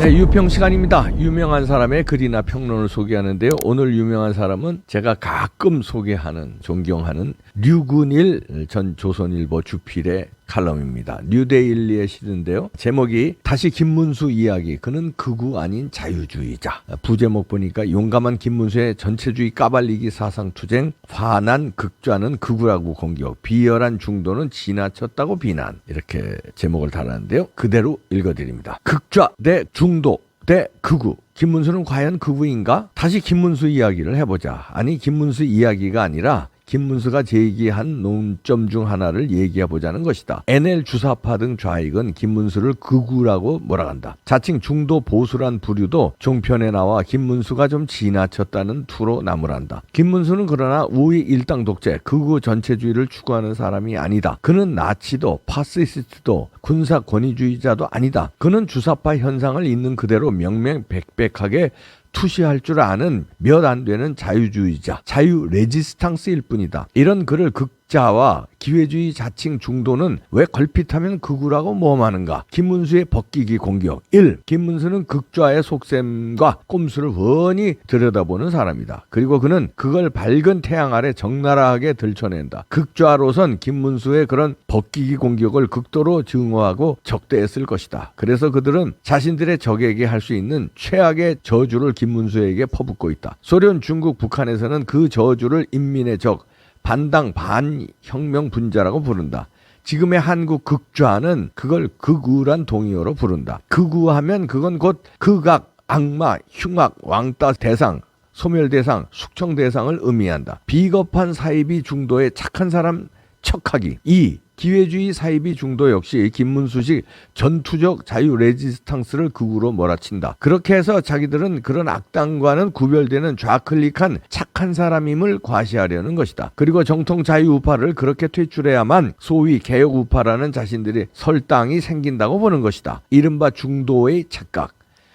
네, 유평 시간입니다. 유명한 사람의 글이나 평론을 소개하는데요. 오늘 유명한 사람은 제가 가끔 소개하는, 존경하는 류근일 전 조선일보 주필의 칼럼입니다. 뉴데일리에 실은데요. 제목이 다시 김문수 이야기. 그는 극우 아닌 자유주의자. 부제목 보니까 용감한 김문수의 전체주의 까발리기 사상투쟁, 화난 극좌는 극우라고 공격, 비열한 중도는 지나쳤다고 비난. 이렇게 제목을 달았는데요. 그대로 읽어드립니다. 극좌 대 중도 대 극우. 김문수는 과연 극우인가? 다시 김문수 이야기를 해보자. 아니, 김문수 이야기가 아니라 김문수가 제기한 논점 중 하나를 얘기해보자는 것이다. NL 주사파 등 좌익은 김문수를 극우라고 몰아간다. 자칭 중도 보수란 부류도 종편에 나와 김문수가 좀 지나쳤다는 투로 나무란다. 김문수는 그러나 우위 일당 독재, 극우 전체주의를 추구하는 사람이 아니다. 그는 나치도 파시스트도 군사 권위주의자도 아니다. 그는 주사파 현상을 있는 그대로 명명백백하게 투시할 줄 아는 몇 안 되는 자유주의자, 자유 레지스탕스일 뿐이다. 이런 그를 극자와 기회주의 자칭 중도는 왜 걸핏하면 극우라고 모험하는가? 김문수의 벗기기 공격. 1. 김문수는 극좌의 속셈과 꼼수를 훤히 들여다보는 사람이다. 그리고 그는 그걸 밝은 태양 아래 적나라하게 들춰낸다. 극좌로선 김문수의 그런 벗기기 공격을 극도로 증오하고 적대했을 것이다. 그래서 그들은 자신들의 적에게 할 수 있는 최악의 저주를 김문수에게 퍼붓고 있다. 소련, 중국, 북한에서는 그 저주를 인민의 적, 반당 반혁명 분자라고 부른다. 지금의 한국 극좌는 그걸 극우란 동의어로 부른다. 극우하면 그건 곧 극악, 악마, 흉악, 왕따 대상, 소멸 대상, 숙청 대상을 의미한다. 비겁한 사이비 중도의 착한 사람 척하기. 2. 기회주의 사이비 중도 역시 김문수식 전투적 자유 레지스탕스를 극우로 몰아친다. 그렇게 해서 자기들은 그런 악당과는 구별되는 좌클릭한 착한 사람임을 과시하려는 것이다. 그리고 정통 자유우파를 그렇게 퇴출해야만 소위 개혁우파라는 자신들의 설당이 생긴다고 보는 것이다. 이른바 중도의 착각.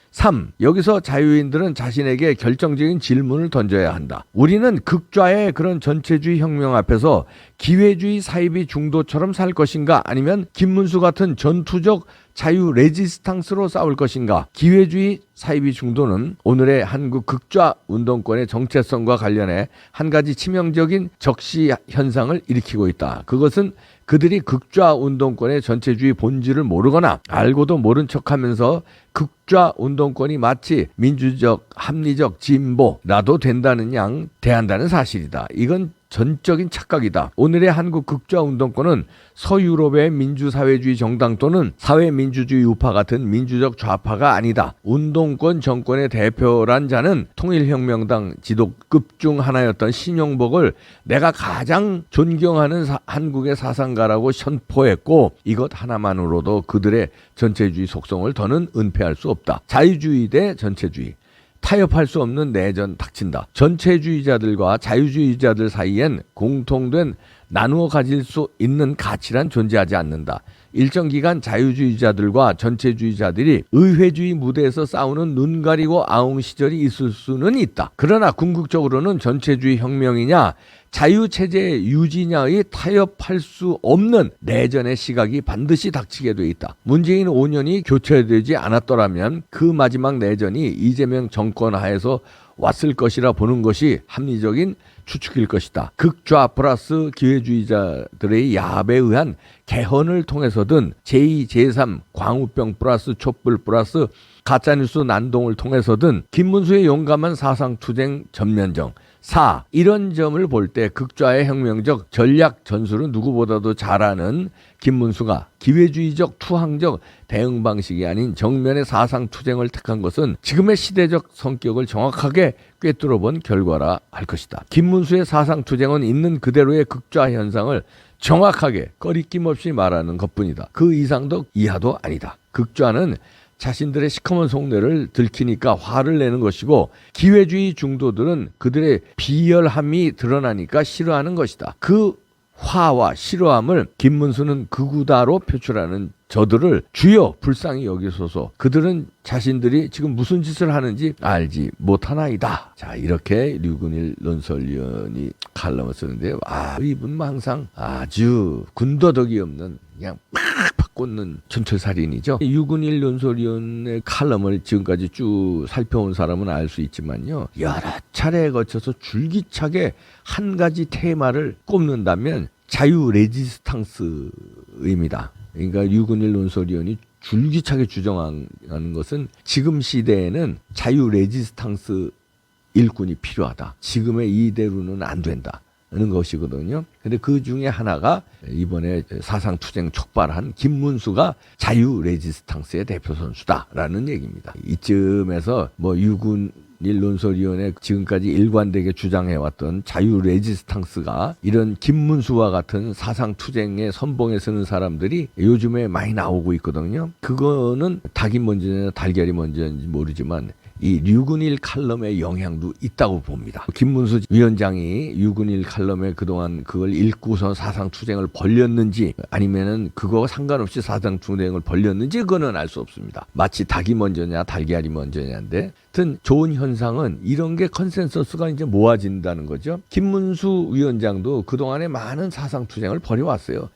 3. 여기서 자유인들은 자신에게 결정적인 질문을 던져야 한다. 우리는 극좌의 그런 전체주의 혁명 앞에서 기회주의 사이비 중도처럼 살 것인가? 아니면 김문수 같은 전투적 자유 레지스탕스로 싸울 것인가? 기회주의 사이비 중도는 오늘의 한국 극좌 운동권의 정체성과 관련해 한 가지 치명적인 적시 현상을 일으키고 있다. 그것은 그들이 극좌 운동권의 전체주의 본질을 모르거나 알고도 모른 척하면서 극좌 운동권이 마치 민주적, 합리적 진보라도 된다는 양 대한다는 사실이다. 이건 전적인 착각이다. 오늘의 한국 극좌 운동권은 서유럽의 민주사회주의 정당 또는 사회민주주의 우파 같은 민주적 좌파가 아니다. 운동권 정권의 대표란 자는 통일혁명당 지도급 중 하나였던 신용복을 내가 가장 존경하는 한국의 사상가라고 선포했고, 이것 하나만으로도 그들의 전체주의 속성을 더는 은폐할 수 없다. 자유주의 대 전체주의. 타협할 수 없는 내전 닥친다. 전체주의자들과 자유주의자들 사이엔 공통된 나누어 가질 수 있는 가치란 존재하지 않는다. 일정 기간 자유주의자들과 전체주의자들이 의회주의 무대에서 싸우는 눈 가리고 아웅 시절이 있을 수는 있다. 그러나 궁극적으로는 전체주의 혁명이냐 자유체제 유지냐의 타협할 수 없는 내전의 시각이 반드시 닥치게 돼 있다. 문재인 5년이 교체되지 않았더라면 그 마지막 내전이 이재명 정권 하에서 왔을 것이라 보는 것이 합리적인 추측일 것이다. 극좌 플러스 기회주의자들의 야합에 의한 개헌을 통해서든 제2, 제3 광우병 플러스 촛불 플러스 가짜뉴스 난동을 통해서든 김문수의 용감한 사상투쟁 전면정. 4. 이런 점을 볼 때 극좌의 혁명적 전략 전술은 누구보다도 잘하는 김문수가 기회주의적 투항적 대응 방식이 아닌 정면의 사상투쟁을 택한 것은 지금의 시대적 성격을 정확하게 꿰뚫어본 결과라 할 것이다. 김문수의 사상투쟁은 있는 그대로의 극좌 현상을 정확하게 꺼리낌 없이 말하는 것뿐이다. 그 이상도 이하도 아니다. 극좌는 자신들의 시커먼 속내를 들키니까 화를 내는 것이고, 기회주의 중도들은 그들의 비열함이 드러나니까 싫어하는 것이다. 그 화와 싫어함을 김문수는 극우다로 표출하는 저들을 주여 불쌍히 여기소서. 그들은 자신들이 지금 무슨 짓을 하는지 알지 못하나이다. 자, 이렇게 류근일 논설위원이 칼럼을 쓰는데요. 이분만 항상 아주 군더더기 없는 그냥 팍팍 꽂는 촌철살인이죠. 유근일 논설위원의 칼럼을 지금까지 쭉 살펴온 사람은 알 수 있지만요, 여러 차례에 걸쳐서 줄기차게 한 가지 테마를 꼽는다면 자유 레지스탕스입니다. 그러니까 유근일 논설위원이 줄기차게 주장하는 것은 지금 시대에는 자유 레지스탕스 일꾼이 필요하다. 지금의 이대로는 안 된다. 는 것이거든요. 근데 그 중에 하나가 이번에 사상투쟁 촉발한 김문수가 자유 레지스탕스의 대표 선수다라는 얘기입니다. 이쯤에서 유근일 논설위원회 지금까지 일관되게 주장해왔던 자유 레지스탕스가 이런 김문수와 같은 사상투쟁의 선봉에 서는 사람들이 요즘에 많이 나오고 있거든요. 그거는 닭이 먼저냐 달걀이 먼저인지 모르지만 이 류근일 칼럼의 영향도 있다고 봅니다. 김문수 위원장이 류근일 칼럼에 그동안 그걸 읽고서 사상투쟁을 벌였는지 아니면은 그거와 상관없이 사상투쟁을 벌였는지 그거는 알 수 없습니다. 마치 닭이 먼저냐 달걀이 먼저냐인데 하여튼 좋은 현상은 이런 게 컨센서스가 이제 모아진다는 거죠. 김문수 위원장도 그동안에 많은 사상투쟁을 벌여왔어요.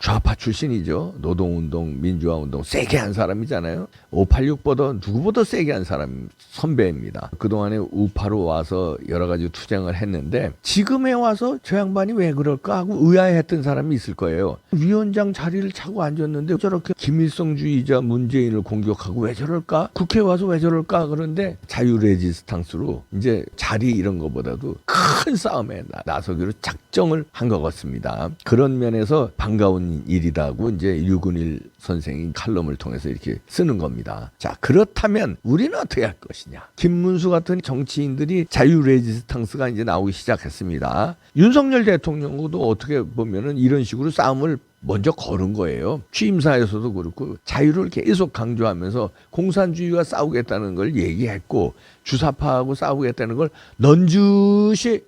좌파 출신이죠. 노동운동, 민주화운동 세게 한 사람이잖아요. 586보다 누구보다 세게 한 사람 선배입니다. 그동안에 우파로 와서 여러 가지 투쟁을 했는데 지금에 와서 저 양반이 왜 그럴까 하고 의아해했던 사람이 있을 거예요. 위원장 자리를 차고 앉았는데 저렇게 김일성주의자 문재인을 공격하고 왜 저럴까? 국회에 와서 왜 저럴까? 그런데 자유 레지스탕스로 이제 자리 이런 것보다도 큰 싸움에 나서기로 작정을 한 것 같습니다. 그런 면에서 반가운 일이다고 이제 유근일 선생이 칼럼을 통해서 이렇게 쓰는 겁니다. 자, 그렇다면 우리는 어떻게 할 것이냐? 김문수 같은 정치인들이 자유 레지스탕스가 이제 나오기 시작했습니다. 윤석열 대통령도 어떻게 보면은 이런 식으로 싸움을 먼저 걸은 거예요. 취임사에서도 그렇고 자유를 계속 강조하면서 공산주의와 싸우겠다는 걸 얘기했고 주사파하고 싸우겠다는 걸 넌지시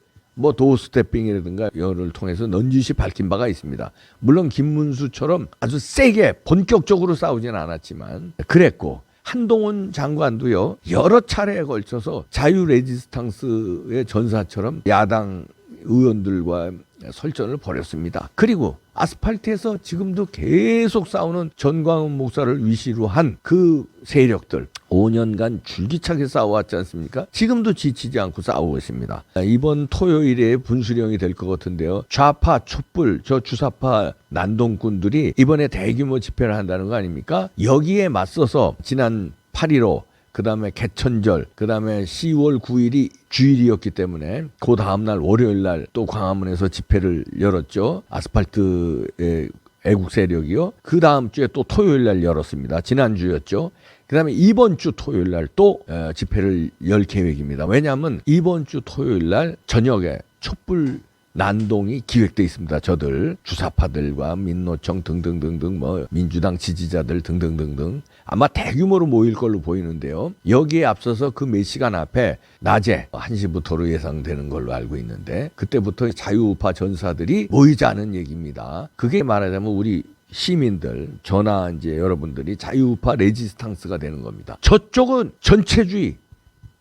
도어스태핑이라든가 이거를 통해서 넌지시 밝힌 바가 있습니다. 물론 김문수처럼 아주 세게 본격적으로 싸우진 않았지만 그랬고 한동훈 장관도요 여러 차례에 걸쳐서 자유 레지스탕스의 전사처럼 야당 의원들과 설전을 벌였습니다. 그리고 아스팔트에서 지금도 계속 싸우는 전광훈 목사를 위시로 한 그 세력들 5년간 줄기차게 싸워왔지 않습니까? 지금도 지치지 않고 싸우고 있습니다. 이번 토요일에 분수령이 될 것 같은데요. 좌파 촛불 저 주사파 난동꾼들이 이번에 대규모 집회를 한다는 거 아닙니까? 여기에 맞서서 지난 8.15 그 다음에 개천절, 그 다음에 10월 9일이 주일이었기 때문에 그 다음날 월요일날 또 광화문에서 집회를 열었죠. 아스팔트의 애국 세력이요. 그 다음 주에 또 토요일날 열었습니다. 지난주였죠. 그 다음에 이번 주 토요일날 또 집회를 열 계획입니다. 왜냐하면 이번 주 토요일날 저녁에 촛불 난동이 기획돼 있습니다. 저들 주사파들과 민노총 등등등등 민주당 지지자들 등등등등 아마 대규모로 모일 걸로 보이는데요. 여기에 앞서서 그 몇 시간 앞에 낮에 1시부터로 예상되는 걸로 알고 있는데 그때부터 자유우파 전사들이 모이자는 얘기입니다. 그게 말하자면 우리 시민들 저나 이제 여러분들이 자유우파 레지스탕스가 되는 겁니다. 저쪽은 전체주의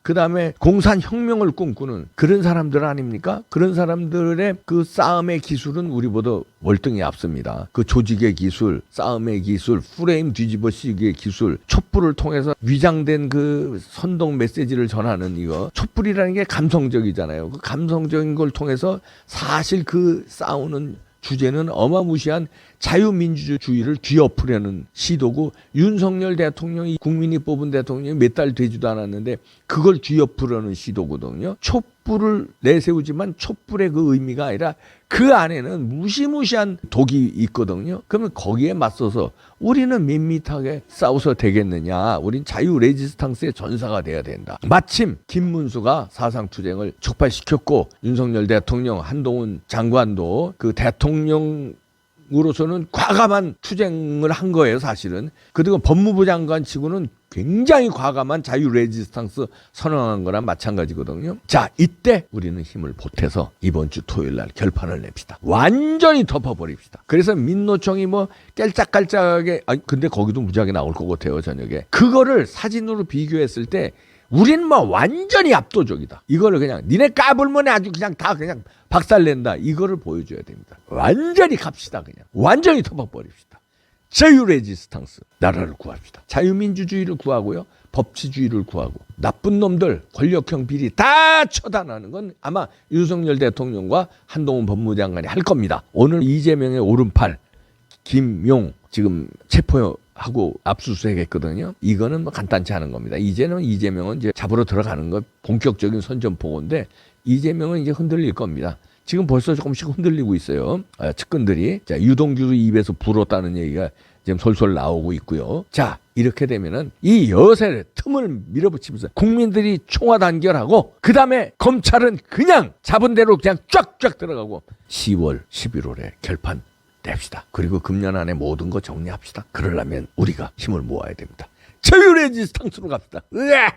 그 다음에 공산혁명을 꿈꾸는 그런 사람들 아닙니까? 그런 사람들의 그 싸움의 기술은 우리보다 월등히 앞섭니다. 그 조직의 기술, 싸움의 기술, 프레임 뒤집어쓰기의 기술, 촛불을 통해서 위장된 그 선동 메시지를 전하는 이거. 촛불이라는 게 감성적이잖아요. 그 감성적인 걸 통해서 사실 그 싸우는 주제는 어마무시한 자유민주주의를 뒤엎으려는 시도고 윤석열 대통령이 국민이 뽑은 대통령이 몇 달 되지도 않았는데 그걸 뒤엎으려는 시도거든요. 촛불을 내세우지만 촛불의 그 의미가 아니라 그 안에는 무시무시한 독이 있거든요. 그러면 거기에 맞서서 우리는 밋밋하게 싸워서 되겠느냐. 우린 자유 레지스탕스의 전사가 돼야 된다. 마침 김문수가 사상투쟁을 촉발시켰고 윤석열 대통령 한동훈 장관도 그 대통령 으로서는 과감한 투쟁을 한 거예요, 사실은. 그리고 법무부 장관 치고는 굉장히 과감한 자유 레지스탕스 선언한 거랑 마찬가지거든요. 자, 이때 우리는 힘을 보태서 이번 주 토요일 날 결판을 냅시다. 완전히 덮어버립시다. 그래서 민노총이 깔짝깔짝하게, 근데 거기도 무지하게 나올 것 같아요, 저녁에. 그거를 사진으로 비교했을 때 우린 완전히 압도적이다. 이거를 그냥 니네 까불면 아주 그냥 다 그냥 박살낸다. 이거를 보여줘야 됩니다. 완전히 갑시다. 그냥 완전히 덮어버립시다. 자유 레지스탕스. 나라를 구합시다. 자유민주주의를 구하고요. 법치주의를 구하고 나쁜 놈들 권력형 비리 다 처단하는 건 아마 윤석열 대통령과 한동훈 법무장관이 할 겁니다. 오늘 이재명의 오른팔 김용 지금 체포하고 압수수색했거든요. 이거는 뭐 간단치 않은 겁니다. 이제는 이재명은 이제 잡으러 들어가는 거 본격적인 선전포고인데 이재명은 이제 흔들릴 겁니다. 지금 벌써 조금씩 흔들리고 있어요. 측근들이. 자, 유동규 입에서 불었다는 얘기가 지금 솔솔 나오고 있고요. 자, 이렇게 되면은 이 여세 틈을 밀어붙이면서 국민들이 총화 단결하고 그 다음에 검찰은 그냥 잡은 대로 그냥 쫙쫙 들어가고 10월, 11월에 결판 냅시다. 그리고 금년 안에 모든 거 정리합시다. 그러려면 우리가 힘을 모아야 됩니다. 자유 레지스탕스로 갑시다. 으아!